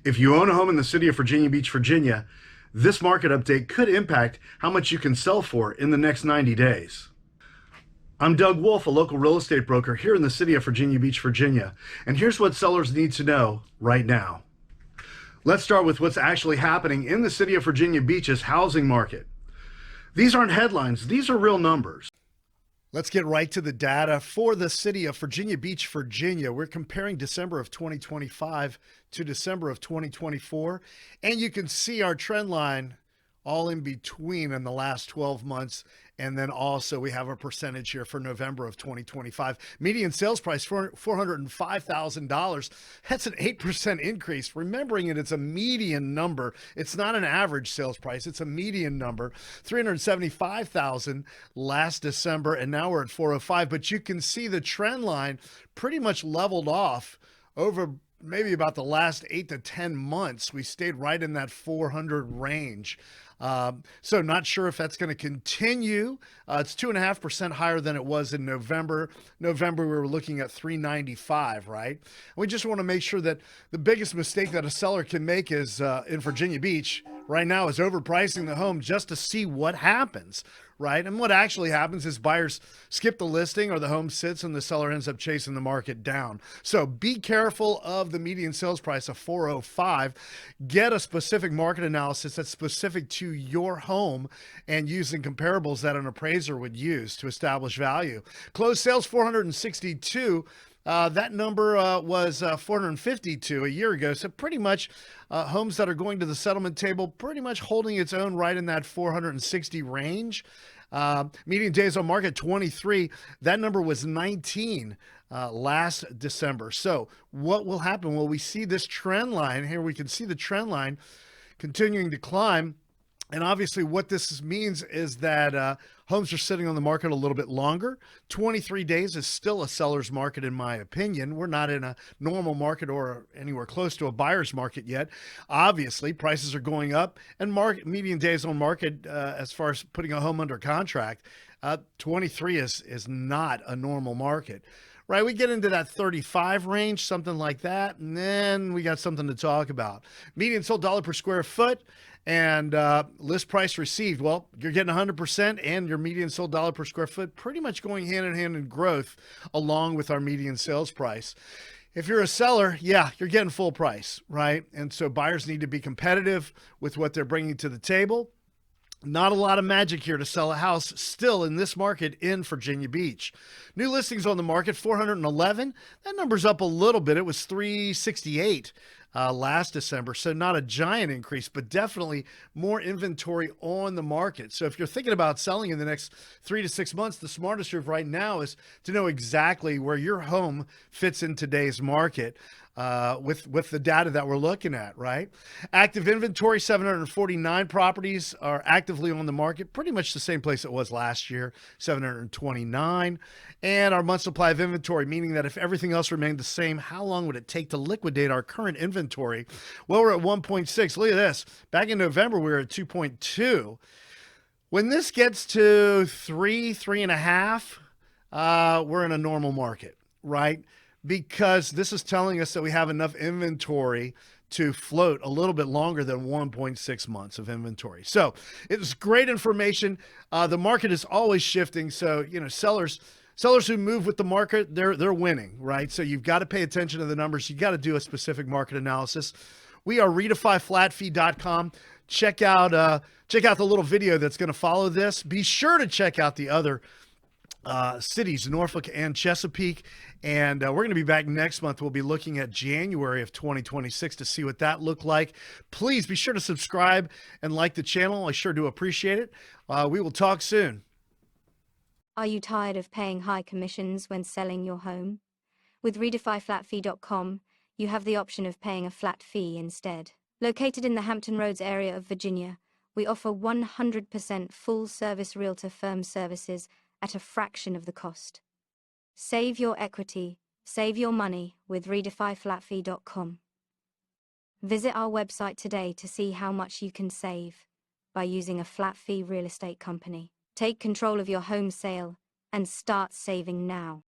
If you own a home in the city of Virginia Beach, Virginia, this market update could impact how much you can sell for in the next 90 days. I'm Doug Wolfe, a local real estate broker here in the city of Virginia Beach, Virginia, and here's what sellers need to know right now. Let's start with what's actually happening in the city of Virginia Beach's housing market. These aren't headlines, these are real numbers. Let's get right to the data for the city of Virginia Beach, Virginia. We're comparing December of 2025 to December of 2024, and you can see our trend line all in between in the last 12 months. And then also we have a percentage here for November of 2025. Median sales price for $405,000. That's an 8% increase. Remembering it's a median number. It's not an average sales price. It's a median number. $375,000 last December, and now we're at 405. But you can see the trend line pretty much leveled off over maybe about the last 8 to 10 months. We stayed right in that 400 range. So not sure if that's going to continue. It's 2.5% higher than it was in November. November, we were looking at 395, right? And we just want to make sure that the biggest mistake that a seller can make is in Virginia Beach right now is overpricing the home just to see what happens, right? And what actually happens is buyers skip the listing or the home sits and the seller ends up chasing the market down. So be careful of the median sales price of 405. Get a specific market analysis that's specific to your home and using comparables that an appraiser would use to establish value. Closed sales 462. That number was 452 a year ago. So pretty much homes that are going to the settlement table, pretty much holding its own right in that 460 range. Median days on market 23. That number was 19 last December. So what will happen? Well, we see this trend line here. We can see the trend line continuing to climb. And obviously what this means is that homes are sitting on the market a little bit longer. 23 days is still a seller's market, in my opinion. We're not in a normal market or anywhere close to a buyer's market yet. Obviously, prices are going up, and median days on market, as far as putting a home under contract, 23 is not a normal market. Right, we get into that 35 range, something like that, and then we got something to talk about. Median sold dollar per square foot and list price received. Well, you're getting 100% and your median sold dollar per square foot pretty much going hand in hand in growth along with our median sales price. If you're a seller, yeah, you're getting full price, right? And so buyers need to be competitive with what they're bringing to the table. Not a lot of magic here to sell a house still in this market in Virginia Beach. New listings on the market, 411. That number's up a little bit. It was 368 last December, so not a giant increase, but definitely more inventory on the market. So if you're thinking about selling in the next 3 to 6 months, the smartest move right now is to know exactly where your home fits in today's market. With the data that we're looking at, right? Active inventory, 749 properties are actively on the market, pretty much the same place it was last year, 729. And our month supply of inventory, meaning that if everything else remained the same, how long would it take to liquidate our current inventory? Well, we're at 1.6. Look at this. Back in November, we were at 2.2. When this gets to 3.5, we're in a normal market, right? Because this is telling us that we have enough inventory to float a little bit longer than 1.6 months of inventory. So it's great information. The market is always shifting. So, sellers who move with the market, they're winning, right? So you've got to pay attention to the numbers. You got to do a specific market analysis. We are redefyflatfee.com. Check out the little video that's going to follow this. Be sure to check out the other cities, Norfolk and Chesapeake. And we're going to be back next month. We'll be looking at January of 2026 to see what that looked like. Please be sure to subscribe and like the channel. I sure do appreciate it. We will talk soon. Are you tired of paying high commissions when selling your home? With redefyflatfee.com, you have the option of paying a flat fee instead. Located in the Hampton Roads area of Virginia, we offer 100% full-service realtor firm services at a fraction of the cost. Save your equity, save your money with redefyflatfee.com. Visit our website today to see how much you can save by using a flat fee real estate company. Take control of your home sale and start saving now.